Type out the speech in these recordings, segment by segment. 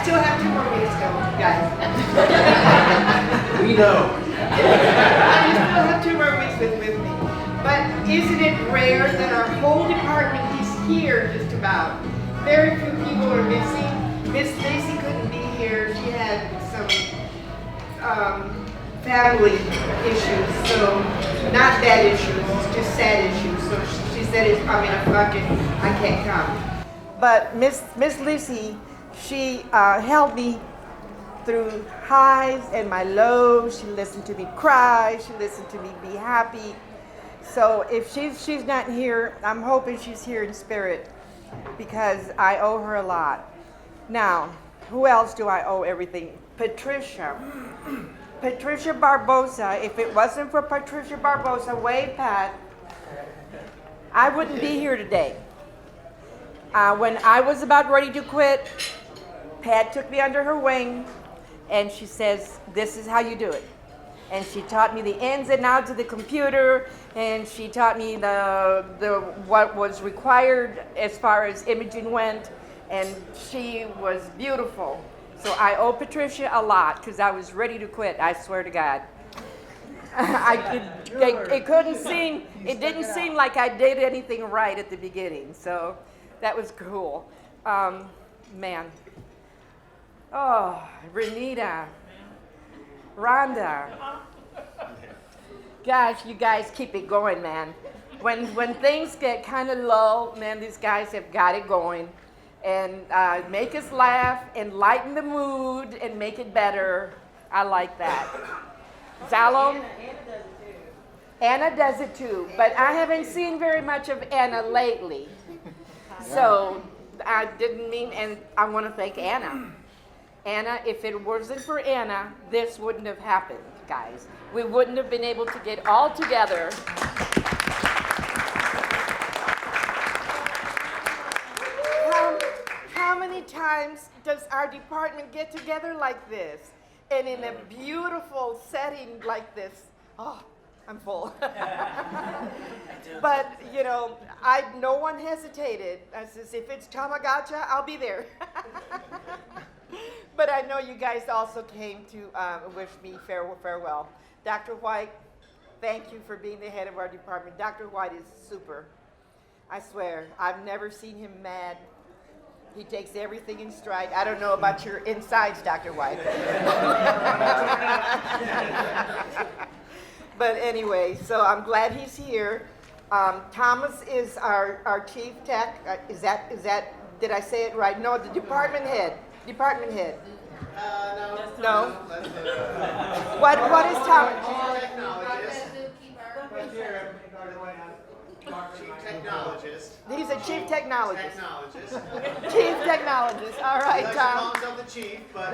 still have 2 more weeks to go, guys. We know. You still have 2 more weeks with me. But isn't it rare that our whole department is here just about? Very few people are missing. Miss Lacey couldn't be here. She had some family issues, so not bad issues, just sad issues. So she said it's probably a fuck it, I can't come. But Miss Lucy, she held me through highs and my lows. She listened to me cry. She listened to me be happy. So if she's not here, I'm hoping she's here in spirit because I owe her a lot. Now, who else do I owe everything? Patricia Barbosa. If it wasn't for Patricia Barbosa, wave Pat, I wouldn't be here today. When I was about ready to quit, Pat took me under her wing and she says, this is how you do it. And she taught me the ins and outs of the computer, and she taught me the what was required as far as imaging went, and she was beautiful. So I owe Patricia a lot because I was ready to quit, I swear to God. It didn't seem like I did anything right at the beginning, so that was cool. Man. Oh, Renita. Rhonda. Gosh, you guys keep it going, man. When things get kind of low, man, these guys have got it going. And make us laugh and lighten the mood and make it better. I like that. Zalo? Anna does it too. But I haven't seen very much of Anna lately. So I didn't mean, and I want to thank Anna. Anna, if it wasn't for Anna, this wouldn't have happened, guys. We wouldn't have been able to get all together. How many times does our department get together like this? And in a beautiful setting like this? Oh, I'm full. But, you know, no one hesitated. I says, if it's Tamagotcha, I'll be there. But I know you guys also came to wish me farewell. Dr. White, thank you for being the head of our department. Dr. White is super. I swear, I've never seen him mad. He takes everything in stride. I don't know about your insides, Dr. White. But anyway, so I'm glad he's here. Thomas is our chief tech. Is that? Did I say it right? No, the department head. Department head. No. What is Thomas? Chief technologist. He's a chief technologist. Chief technologist. All right, Tom. He calls himself the chief, but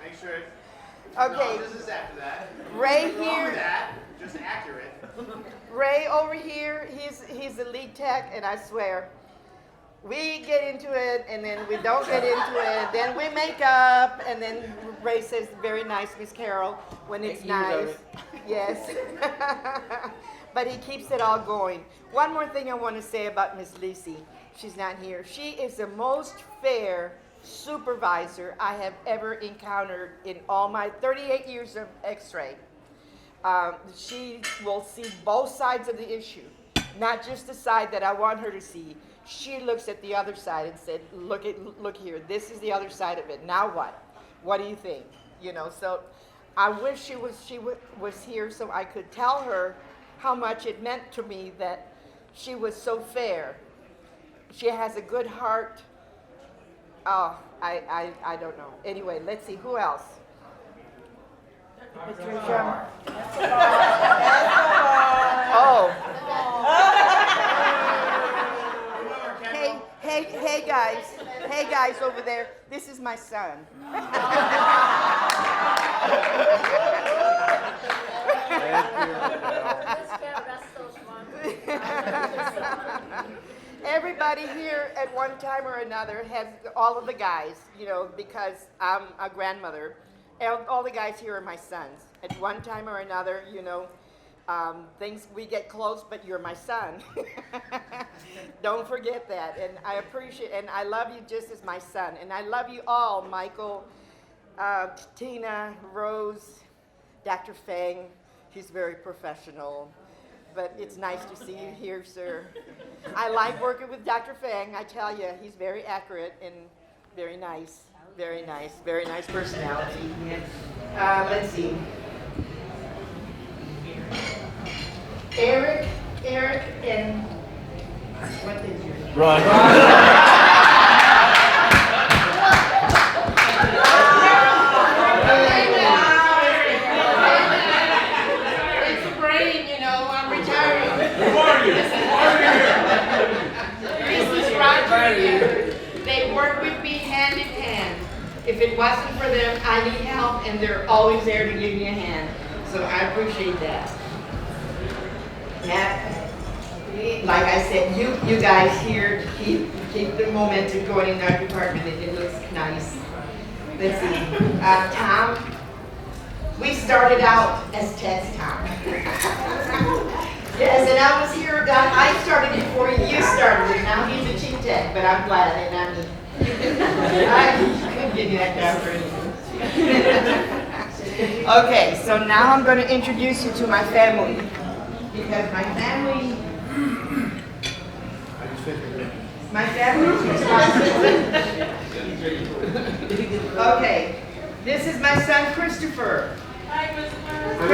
make sure. Okay. This is after that. Ray Wrong here. with that. Just accurate. Ray over here. He's the lead tech, and I swear, we get into it, and then we don't get into it. Then we make up, and then Ray says, "Very nice, Miss Carol," when it's nice. Yes. But he keeps it all going. One more thing I want to say about Miss Lisi. She's not here. She is the most fair supervisor I have ever encountered in all my 38 years of X-ray. She will see both sides of the issue, not just the side that I want her to see. She looks at the other side and said, look here, this is the other side of it. Now what? What do you think? You know, so I wish she was here so I could tell her how much it meant to me that she was so fair. She has a good heart. Oh, I don't know. Anyway, let's see, who else? Patricia. Oh. Hey guys over there, this is my son. Everybody here at one time or another has, all of the guys, you know, because I'm a grandmother, all the guys here are my sons. At one time or another, you know, Things we get close, but you're my son. Don't forget that. And I appreciate, and I love you just as my son. And I love you all, Michael, Tina, Rose, Dr. Fang. He's very professional, but it's nice to see you here, sir. I like working with Dr. Fang. I tell you, he's very accurate and very nice. Very nice. Very nice personality. Let's see. Eric, and what is your name? Ron. It's a brain, you know. I'm retiring. Who are you? This is Roger here. They work with me hand in hand. If it wasn't for them, I need help, and they're always there to give me a hand. So I appreciate that. Matt, like I said, you guys here keep the momentum going in our department. It looks nice. Let's see. Tom, we started out as Ted's Tom. Yes, and I was here. I started before you started, and now he's a chief tech. But I'm glad, and I mean, I couldn't give you that down for anything. Okay, so now I'm going to introduce you to my family. Because my family is okay, this is my son Christopher. Hi, Christopher.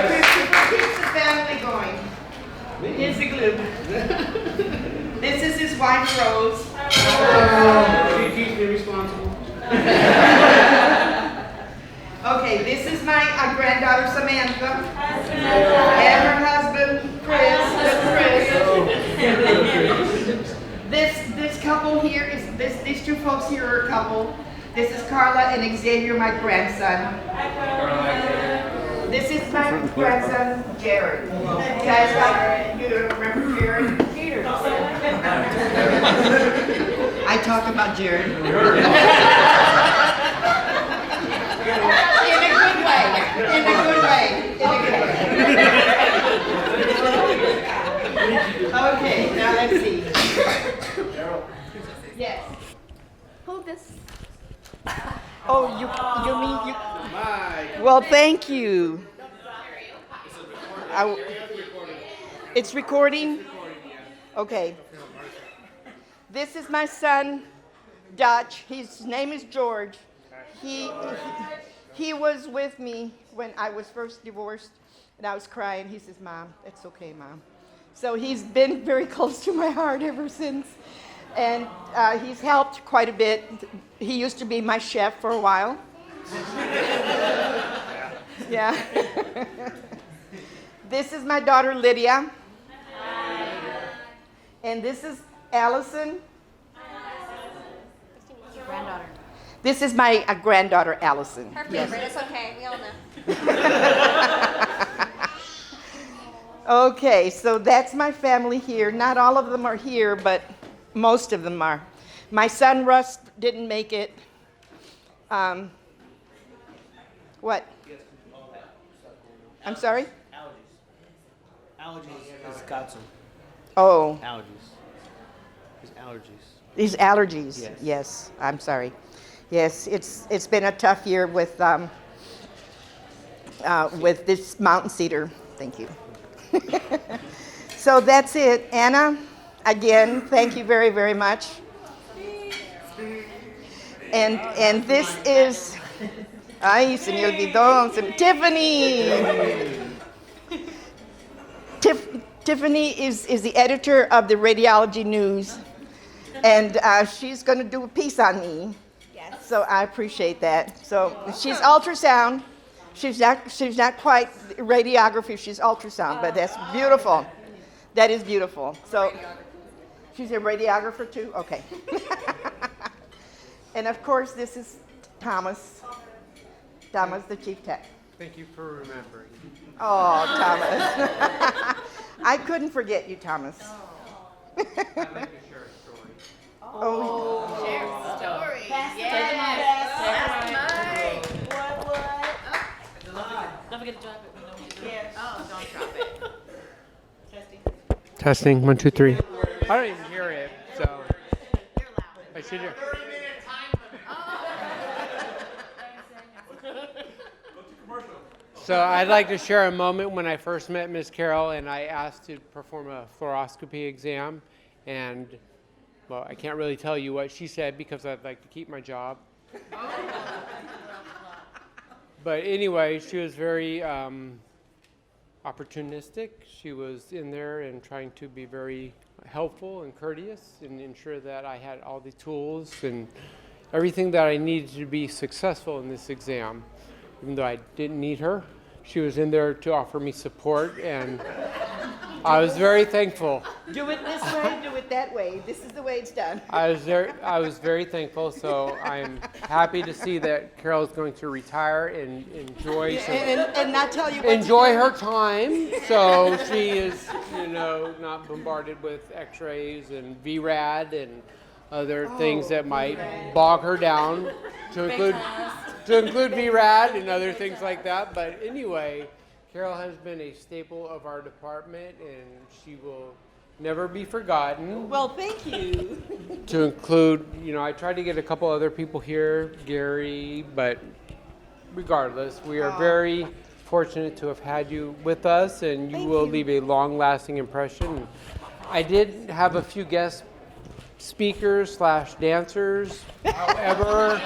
Christopher keeps the family going. Here's the glue. This is his wife Rose. She keeps me responsible. Okay, this is my granddaughter Samantha. And her husband Chris. This couple here is these two folks here are a couple. This is Carla and Xavier, my grandson. This is my grandson Jared. You guys you remember Jared? Peter. I talk about Jared. In a good way. In a good way. In a good way. Okay, now let's see. Yes. Who this? Oh, you mean you? Well, thank you. It's recording? Okay. This is my son, Dutch. His name is George. He was with me when I was first divorced, and I was crying. He says, "Mom, it's okay, Mom." So he's been very close to my heart ever since, and he's helped quite a bit. He used to be my chef for a while. Yeah. This is my daughter Lydia. And this is Allison. Granddaughter. This is my granddaughter Allison. Her Yes. favorite. It's okay. We all know. Okay, so that's my family here. Not all of them are here, but most of them are. My son Russ didn't make it. What? I'm sorry? Allergies. It's got some Oh, allergies. His allergies. these allergies. Yes. Yes, I'm sorry. Yes, it's been a tough year with this mountain cedar. Thank you. So that's it. Anna, again, thank you very, very much. And this is, ay, se me olvidó, Tiffany. Tiffany is the editor of the Radiology News, and she's going to do a piece on me. Yes. So I appreciate that. So she's ultrasound. She's not quite radiography. She's ultrasound, but that's beautiful. That is beautiful. So she's a radiographer too. Okay. And of course, this is Thomas. Thomas, the chief tech. Thank you for remembering. Oh, Thomas. I couldn't forget you, Thomas. I'd like to share a story. Oh, Share the story. Don't forget to drop it. Oh, Testing, 1, 2, 3. I don't even hear it, so I should hear. So I'd like to share a moment when I first met Miss Carol and I asked to perform a fluoroscopy exam, and well, I can't really tell you what she said because I'd like to keep my job. But anyway, she was very opportunistic. She was in there and trying to be very helpful and courteous and ensure that I had all the tools and everything that I needed to be successful in this exam. Even though I didn't need her, she was in there to offer me support, and I was very thankful. Do it this way, do it that way. This is the way it's done. I was very thankful, so I'm happy to see that Carol is going to retire and enjoy And not tell you what enjoy her time, so she is, not bombarded with X-rays and VRAD and other things that might bog her down, to include VRAD and other things like that. But anyway, Carol has been a staple of our department, and she will never be forgotten. Well, thank you. To include, I tried to get a couple other people here, Gary, but regardless, we are very fortunate to have had you with us, and you will leave a long-lasting impression. I did have a few guest speakers / dancers, however,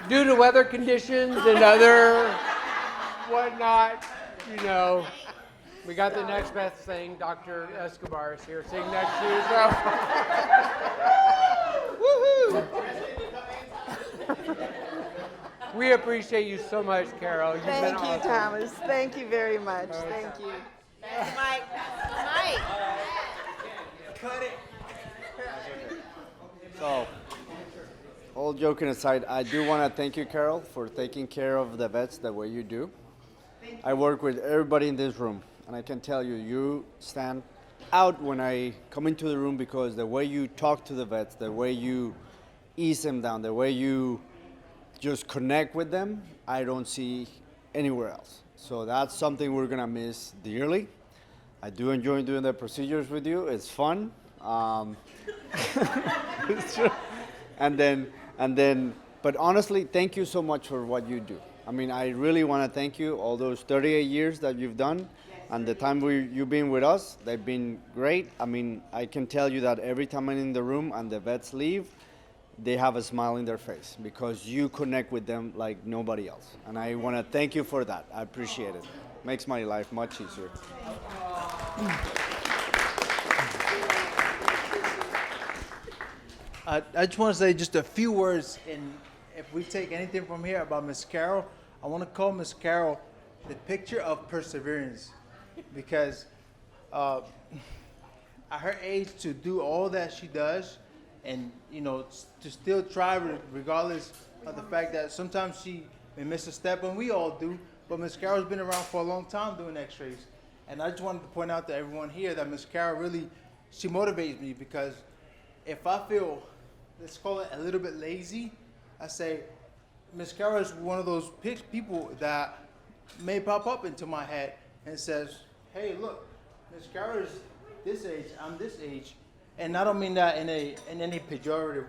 due to weather conditions and other whatnot, we got the next best thing. Dr. Escobar is here sitting next to you, so. Woohoo! We appreciate you so much, Carol. You've been Thank you, awesome. Thomas. Thank you very much. Thank you. Mike. Mike. So, all joking aside, I do want to thank you, Carol, for taking care of the vets the way you do. I work with everybody in this room, and I can tell you, you stand out when I come into the room because the way you talk to the vets, the way you ease them down, the way you just connect with them, I don't see anywhere else. So that's something we're gonna miss dearly. I do enjoy doing the procedures with you. It's fun. It's true. And then, but honestly, thank you so much for what you do. I mean, I really want to thank you. All those 38 years that you've done, and the time you've been with us, they've been great. I mean, I can tell you that every time I'm in the room and the vets leave, they have a smile in their face because you connect with them like nobody else. And I want to thank you for that. I appreciate it. Makes my life much easier. I just want to say just a few words, and if we take anything from here about Miss Carol, I want to call Miss Carol the picture of perseverance, because at her age, to do all that she does, and to still try regardless of the fact that sometimes she may miss a step, and we all do. But Miss Carol's been around for a long time doing X-rays, and I just wanted to point out to everyone here that Miss Carol really, she motivates me, because if I feel, let's call it a little bit lazy, I say, Miss Carol is one of those people that may pop up into my head and says, hey, look, Miss Carol is this age, I'm this age. And I don't mean that in any pejorative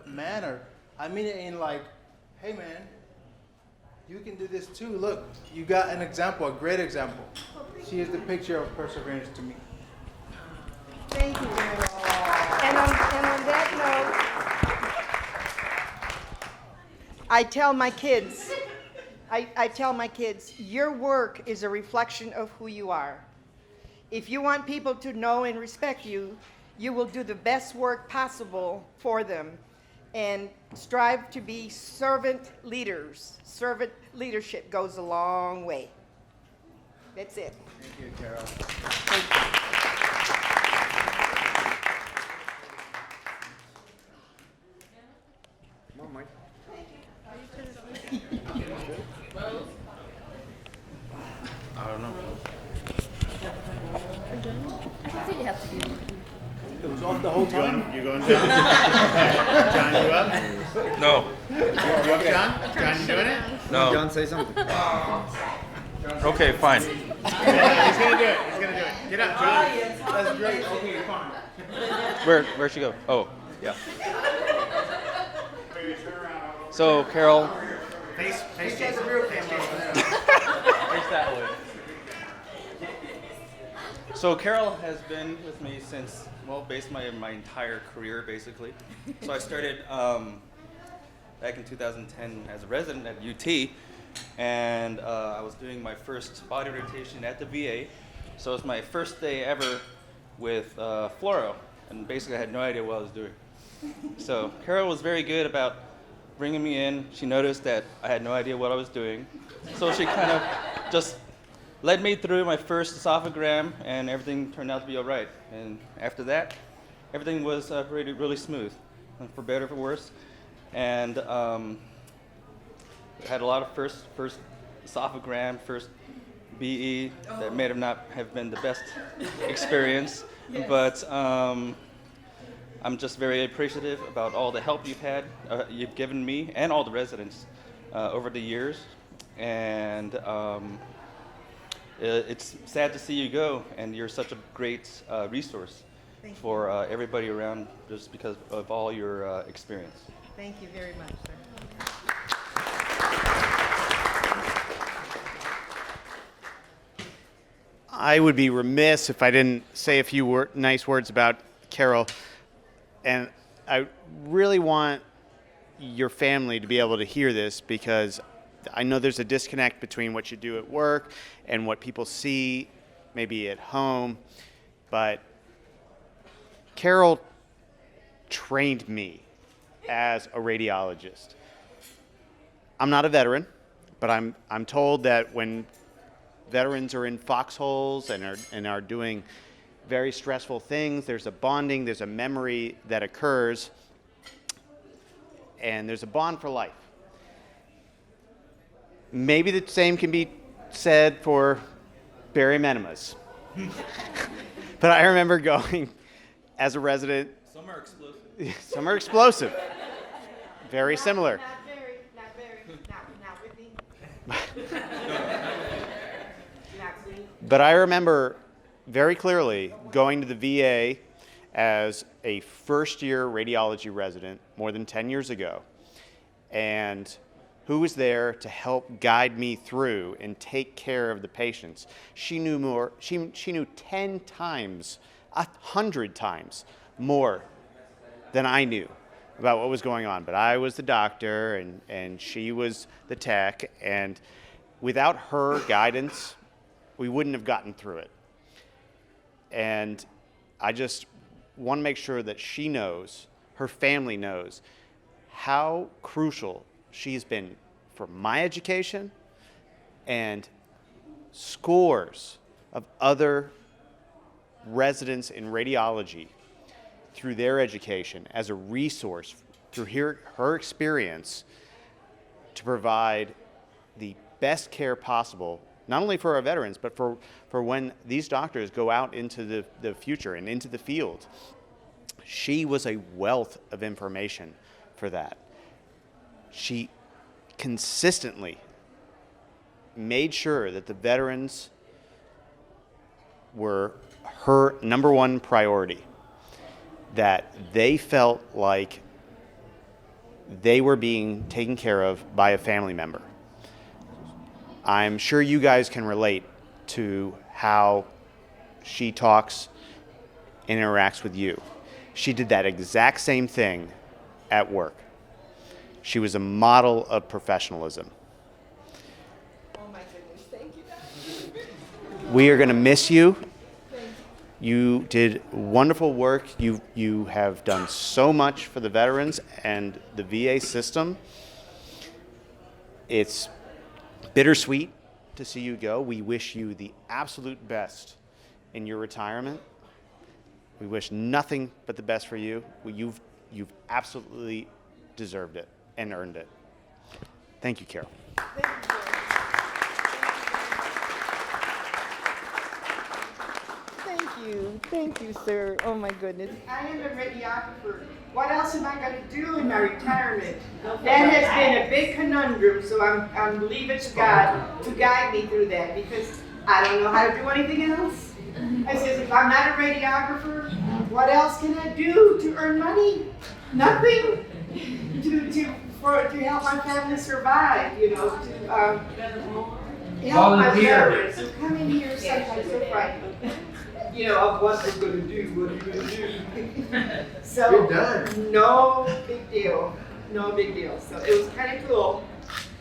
manner. I mean it in like, hey man, you can do this too. Look, you got an example, a great example. She is the picture of perseverance to me. Thank you very much. And on that note, I tell my kids, your work is a reflection of who you are. If you want people to know and respect you, you will do the best work possible for them and strive to be servant leaders. Servant leadership goes a long way. That's it. Thank you, Carol. Come on, Mike. I don't know. It was off the whole time. You going, John? John, you up? No, You up, John? John, you doing it? no. John, say something. Okay, fine. He's gonna do it. He's gonna do it. Get up, Johnny. That's great. Okay, fine. Where'd she go? Oh, yeah. So Carol, Face Face Jason. the real camera. face that way. So Carol has been with me since, well, basically my entire career, basically. So I started back in 2010 as a resident at UT, and I was doing my first body rotation at the VA. So it was my first day ever with fluoro, and basically I had no idea what I was doing. So Carol was very good about bringing me in. She noticed that I had no idea what I was doing, so she kind of just led me through my first esophagram, and everything turned out to be all right. And after that, everything was really, really smooth, for better or for worse. And had a lot of first esophagram, first BE that may have not have been the best experience, but I'm just very appreciative about all the help you've given me and all the residents over the years. And it's sad to see you go, and you're such a great resource for everybody around just because of all your experience. Thank you very much, sir. I would be remiss if I didn't say a few nice words about Carol. And I really want your family to be able to hear this, because I know there's a disconnect between what you do at work and what people see maybe at home. But Carol trained me as a radiologist. I'm not a veteran, but I'm told that when veterans are in foxholes and are doing very stressful things, there's a bonding, there's a memory that occurs, and there's a bond for life. Maybe the same can be said for Barry Menemas. But I remember going as a resident. Some are explosive. Some are explosive. Very similar. Not very, not with me. Not me. But I remember very clearly going to the VA as a first-year radiology resident more than 10 years ago, and who was there to help guide me through and take care of the patients. She knew more. She knew 10 times, 100 times more than I knew about what was going on. But I was the doctor, and she was the tech, and without her guidance, we wouldn't have gotten through it. And I just want to make sure that she knows, her family knows, how crucial she's been for my education and scores of other residents in radiology through their education as a resource through her experience to provide the best care possible, not only for our veterans, but for when these doctors go out into the future and into the field. She was a wealth of information for that. She consistently made sure that the veterans were her number one priority, that they felt like they were being taken care of by a family member. I'm sure you guys can relate to how she talks and interacts with you. She did that exact same thing at work. She was a model of professionalism. Oh my goodness, thank you. We are going to miss you. You did wonderful work. You have done so much for the veterans and the VA system. It's bittersweet to see you go. We wish you the absolute best in your retirement. We wish nothing but the best for you. You've absolutely deserved it and earned it. Thank you, Carol. Thank you, sir. Oh my goodness. I am a radiographer. What else am I going to do in my retirement? That has been a big conundrum, so I'm leaving to God to guide me through that, because I don't know how to do anything else. I says, if I'm not a radiographer, what else can I do to earn money? Nothing to help my family survive, you know, to help my parents who come in here sometimes so frightened, you know, of what they're going to do, what are you going to do? So, You're done. no big deal, no big deal. So it was kind of cool.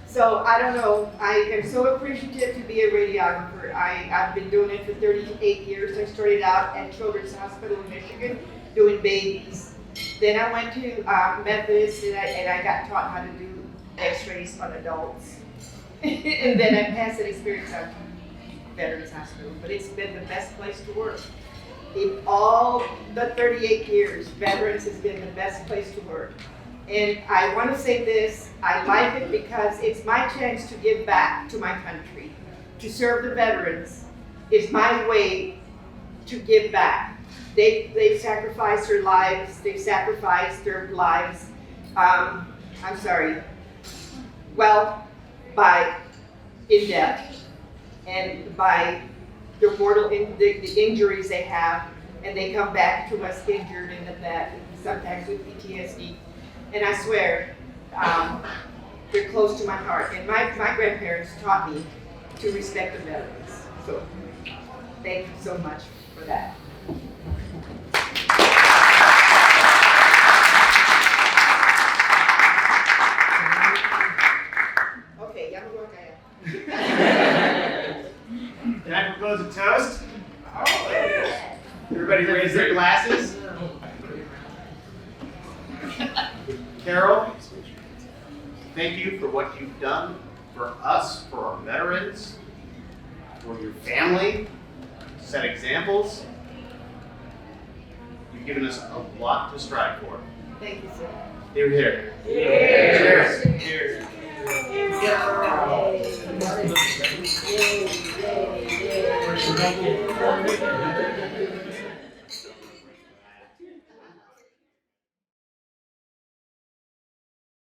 So I don't know, I am so appreciative to be a radiographer. I've been doing it for 38 years. I started out at Children's Hospital in Michigan doing babies. Then I went to Methodist and I got taught how to do x-rays on adults. And then I passed that experience out to Veterans Hospital. But it's been the best place to work. In all the 38 years, Veterans has been the best place to work. And I want to say this, I like it because it's my chance to give back to my country. To serve the veterans is my way to give back. They've sacrificed their lives, they've sacrificed their lives, in death and by the mortal, the injuries they have, and they come back to us injured in the back, sometimes with PTSD. And I swear, they're close to my heart. And my grandparents taught me to respect the veterans. So thank you so much for that. Okay, ya me voy a callar. Can I propose a toast? Everybody raise their glasses. Carol, thank you for what you've done for us, for our veterans, for your family. Set examples. You've given us a lot to strive for. Thank you, sir. Here, here. Cheers. Cheers. Yay. Yay. Yay. Yay. Yay.